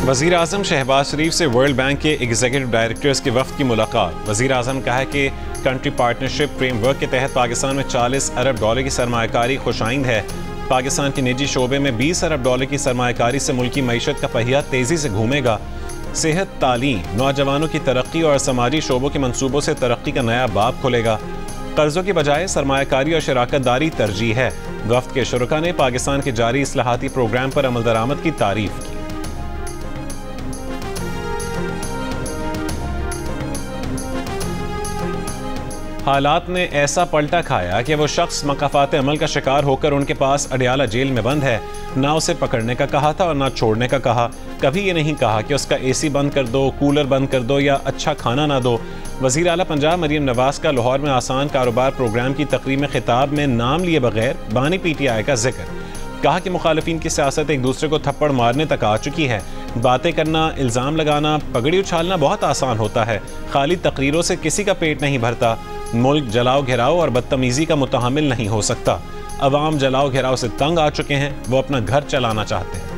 वज़ीर आज़म शहबाज शरीफ से world bank के एग्जीक्यूटिव डायरेक्टर्स के वफ़द की मुलाकात। वज़ीर आज़म कहा कि कंट्री पार्टनरशिप फ्रेमवर्क के तहत पाकिस्तान में $40 अरब की सरमायाकारी खुशाइंद है। पाकिस्तान के निजी शोबे में $20 अरब की सरमायाकारी से मुल्की मईशत का पहिया तेज़ी से घूमेगा। सेहत, तालीम, नौजवानों की तरक्की और समाजी शोबों के मनसूबों से तरक्की का नया बाब खुलेगा। कर्जों की बजाय सरमायाकारी और शराकत दारी तरजीह है। वफ़द के शुरका ने पाकिस्तान के जारी इस्लाहाती प्रोग्राम पर अमल दरामद की तारीफ की। हालात ने ऐसा पलटा खाया कि वो शख्स मकाफात अमल का शिकार होकर उनके पास अडियाला जेल में बंद है। ना उसे पकड़ने का कहा था और ना छोड़ने का कहा। कभी ये नहीं कहा कि उसका एसी बंद कर दो, कूलर बंद कर दो या अच्छा खाना ना दो। वज़ीर आला पंजाब मरीम नवाज का लाहौर में आसान कारोबार प्रोग्राम की तकरीब में खिताब में नाम लिए बगैर बानी PTI का जिक्र। कहा कि मुखालिफिन की सियासत एक दूसरे को थप्पड़ मारने तक आ चुकी है। बातें करना, इल्ज़ाम लगाना, पगड़ी उछालना बहुत आसान होता है। खाली तकरीरों से किसी का पेट नहीं भरता। मुल्क जलाओ घेराव और बदतमीज़ी का मुतहम्मिल नहीं हो सकता। अवाम जलाओ घेराव से तंग आ चुके हैं, वो अपना घर चलाना चाहते हैं।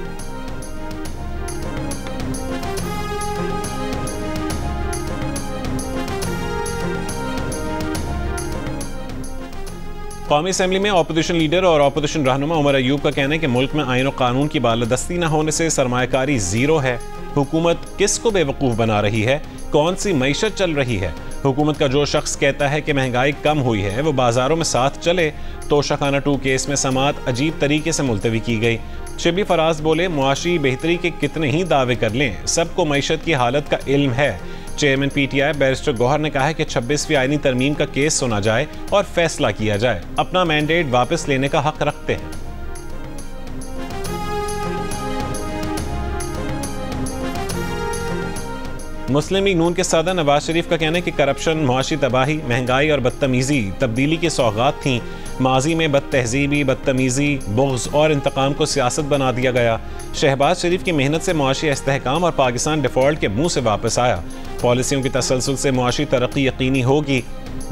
कौमी असम्बली में अपोजिशन लीडर और अपोजिशन रहनुमा उमर अयूब का कहना है कि मुल्क में आईन और कानून की बालादस्ती न होने से सरमायाकारी ज़ीरो है। हुकूमत किसको बेवकूफ़ बना रही है? कौन सी मईशत चल रही है? हुकूमत का जो शख्स कहता है कि महंगाई कम हुई है वो बाजारों में साथ चले। तोशाखाना 2 केस में समाअत अजीब तरीके से मुलतवी की गई। शिबली फराज बोले, मुआशी बेहतरी के कितने ही दावे कर लें, सबको मईशत की हालत का इल्म है। चेयरमैन PTI बैरिस्टर गौहर ने कहा है कि 26वीं आईनी तरमीम का केस सुना जाए और फैसला किया जाए। अपना मैंडेट वापस लेने का हक रखते हैं। मुस्लिम लीग नून के सदर नवाज शरीफ का कहना है कि करप्शन, मुआशी तबाही, महंगाई और बदतमीज़ी तब्दीली की सौगात थीं। माजी में बदतहजीबी, बदतमीज़ी, बुग़्ज़ और इंतकाम को सियासत बना दिया गया। शहबाज शरीफ की मेहनत से मुआशी इस्तेहकाम और पाकिस्तान डिफ़ॉल्ट के मुंह से वापस आया। पॉलिसियों की तसलसल से मुआशी तरक्की यकीनी होगी।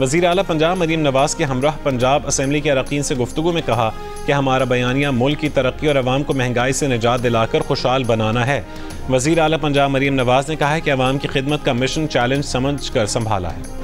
वज़ीर आला पंजाब मरीम नवाज के हमराह पंजाब असम्बली के अरकान से गुफ्तगू में कहा कि हमारा बयानिया मुल्क की तरक्की और अवाम को महंगाई से निजात दिलाकर खुशहाल बनाना है। वज़ीर आला पंजाब मरीम नवाज ने कहा है कि अवाम की खिदमत का मिशन चैलेंज समझ कर संभाला है।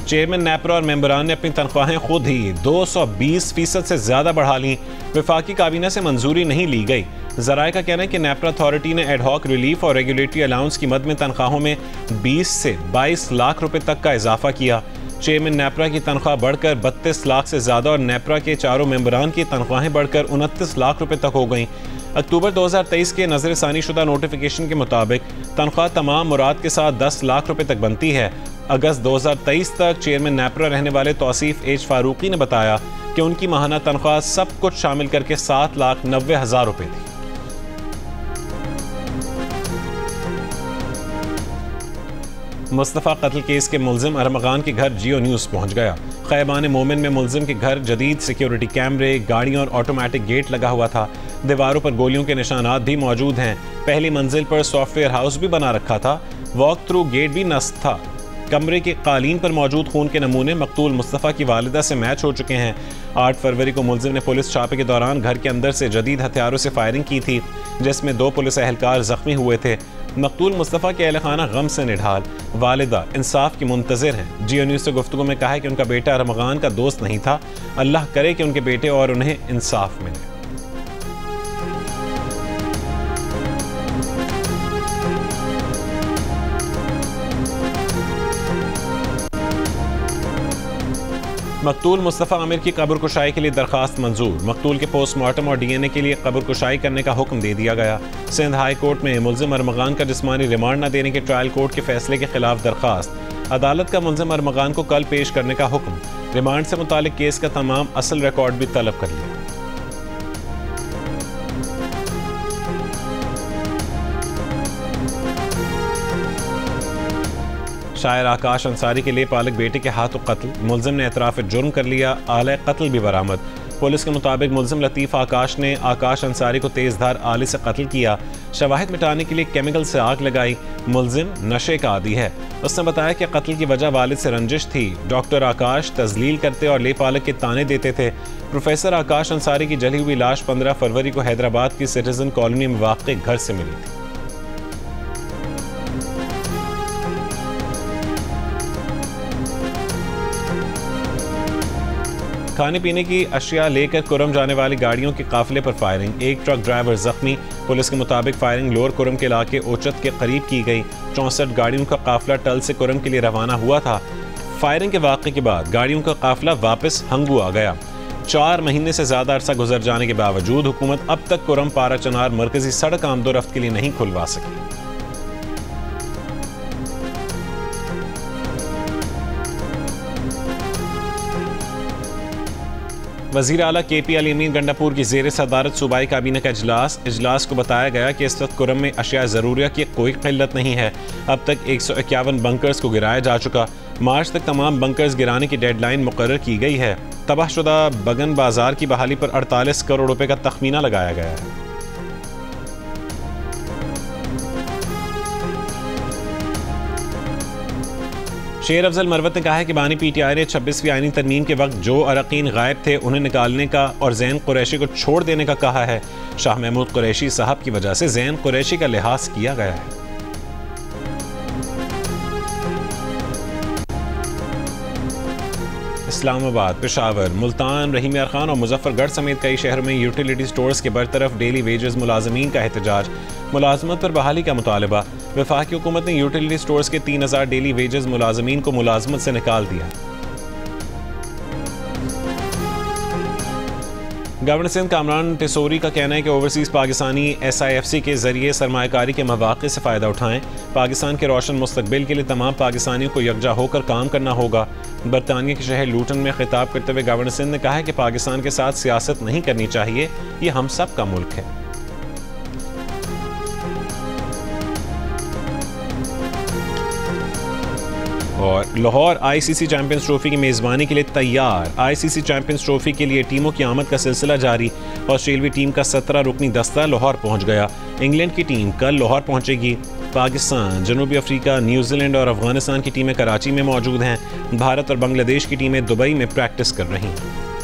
चेयरमैन नेपरा और मेंबरान ने अपनी तनख्वाहें खुद ही 220% से ज्यादा बढ़ा लीं। वफाकी काबीना से मंजूरी नहीं ली गई। ज़राए का कहना है कि नेपरा अथॉरिटी ने एडहॉक रिलीफ और रेगुलेटरी अलाउंस की मद में तनख्वाहों में 20 से 22 लाख रुपए तक का इजाफा किया। चेयरमैन नेपरा की तनख्वाह बढ़कर 32 लाख से ज्यादा और नेपरा के चारों मेंबरान की तनख्वाहें बढ़कर 29 लाख रुपए तक हो गईं। अक्टूबर 2023 के नजरसानी शुदा नोटिफिकेशन के मुताबिक तनख्वाह तमाम मुराद के साथ 10 लाख रुपए तक बनती है। अगस्त 2023 तक चेयरमैन नेपरा रहने वाले तौसीफ एच फारूकी ने बताया कि उनकी माहाना तनख्वाह सब कुछ शामिल करके 7,90,000 रुपए थी। मुस्तफ़ा कत्ल केस के मुलजिम अरमगान के घर जियो न्यूज़ पहुंच गया। खैबान मोमिन में मुलजिम के घर जदीद सिक्योरिटी कैमरे, गाड़ियों और ऑटोमेटिक गेट लगा हुआ था। दीवारों पर गोलियों के निशानात भी मौजूद हैं। पहली मंजिल पर सॉफ्टवेयर हाउस भी बना रखा था। वॉक थ्रू गेट भी नस्ब था। कमरे के कालीन पर मौजूद खून के नमूने मकतूल मुस्तफ़ा की वालिदा से मैच हो चुके हैं। 8 फरवरी को मुलजिम ने पुलिस छापे के दौरान घर के अंदर से जदीद हथियारों से फायरिंग की थी, जिसमें 2 पुलिस एहलकार जख्मी हुए थे। मकतूल मुस्तफ़ा के अहल खाना गम से निढाल। वालिदा इंसाफ की मुंतज़िर हैं। जियो न्यूज़ से गुफ्तगू में कहा है कि उनका बेटा अरमगान का दोस्त नहीं था। अल्लाह करे कि उनके बेटे और उन्हें इंसाफ मिले। मकतूल मुस्तफ़ा आमिर की कब्र कुशाई के लिए दरखास्त मंजूर। मकतूल के पोस्टमार्टम और DNA के लिए कब्र कुशाई करने का हुक्म दे दिया गया। सिंध हाई कोर्ट में मुलजिम अरमगान का जिस्मानी रिमांड न देने के ट्रायल कोर्ट के फैसले के खिलाफ दरखास्त। अदालत का मुलजिम अरमगान को कल पेश करने का हुक्म। रिमांड से मुतालिक केस का तमाम असल रिकॉर्ड भी तलब कर लिया। शायर आकाश अंसारी के लिए पालक बेटे के हाथों कत्ल। मुलजिम ने एतराफ़ जुर्म कर लिया। आले कत्ल भी बरामद। पुलिस के मुताबिक मुलजिम लतीफ़ आकाश ने आकाश अंसारी को तेज़धार आले से कत्ल किया। शवाहिद मिटाने के लिए केमिकल से आग लगाई। मुलजिम नशे का आदी है। उसने बताया कि कत्ल की वजह वालिद से रंजिश थी। डॉक्टर आकाश तजलील करते और लेपालक के ताने देते थे। प्रोफेसर आकाश अंसारी की जली हुई लाश 15 फरवरी को हैदराबाद की सिटीजन कॉलोनी में वाक़ घर से मिली थी। खाने पीने की अशिया लेकर कुरम जाने वाली गाड़ियों के काफिले पर फायरिंग। एक ट्रक ड्राइवर जख्मी। पुलिस के मुताबिक फायरिंग लोअर कुरम के इलाके ओचत के करीब की गई। 64 गाड़ियों का काफिला टल से कुरम के लिए रवाना हुआ था। फायरिंग के वाक़े के बाद गाड़ियों का काफिला वापस हंगू आ गया। 4 महीने से ज्यादा अरसा गुजर जाने के बावजूद हुकूमत अब तक कुरम पारा चनार मरकजी सड़क आमदोरफ्त के लिए नहीं खुलवा सकी। वज़ीर आला KP अली अमीन गंडापुर की ज़ेर सदारत सूबाई काबीना का इजलास को बताया गया कि इस वक्त कुरम में अशिया ज़रूरिया की कोई किल्लत नहीं है। अब तक 151 बंकर्स को गिराया जा चुका। मार्च तक तमाम बंकर्स गिराने की डेडलाइन मुकर्रर की गई है। तबाहशुदा बगन बाजार की बहाली पर 48 करोड़ रुपए का तखमीना लगाया गया है। शेर अफजल मरवत ने कहा है कि बानी PTI ने 26वीं आईनी तरमीम के वक्त जो अरकीन गायब थे उन्हें निकालने का और ज़ैन कुरैशी को छोड़ देने का कहा है। शाह महमूद कुरैशी साहब की वजह से ज़ैन कुरैशी का लिहाज किया गया है। इस्लामाबाद, पेशावर, मुल्तान, रहीम यार खान और मुजफ्फरगढ़ समेत कई शहरों में यूटिलिटी स्टोर्स के बरतरफ डेली वेजेस मुलाजमीन का एहतजाज। मुलाजमत पर बहाली का मुतालबा। वफाकी हुकूमत ने यूटिलिटी स्टोर्स के 3000 डेली वेजेस मुलाजमीन को मुलाजमत से निकाल दिया। गवर्नर सिंध कामरान टिसोरी का कहना है कि ओवरसीज़ पाकिस्तानी SIFC के जरिए सरमायाकारी के मौक़े से फ़ायदा उठाएं। पाकिस्तान के रोशन मुस्तकबिल के लिए तमाम पाकिस्तानियों को यकजा होकर काम करना होगा। बरतानिया के शहर लूटन में खिताब करते हुए गवर्नर सिंध ने कहा है कि पाकिस्तान के साथ सियासत नहीं करनी चाहिए, ये हम सब का मुल्क है। और लाहौर ICC चैंपियंस ट्रॉफी की मेज़बानी के लिए तैयार। ICC चैंपियंस ट्रॉफी के लिए टीमों की आमद का सिलसिला जारी। ऑस्ट्रेलियाई टीम का 17 रुकनी दस्ता लाहौर पहुंच गया। इंग्लैंड की टीम कल लाहौर पहुंचेगी। पाकिस्तान, जनूबी अफ्रीका, न्यूजीलैंड और अफगानिस्तान की टीमें कराची में मौजूद हैं। भारत और बांग्लादेश की टीमें दुबई में प्रैक्टिस कर रही हैं।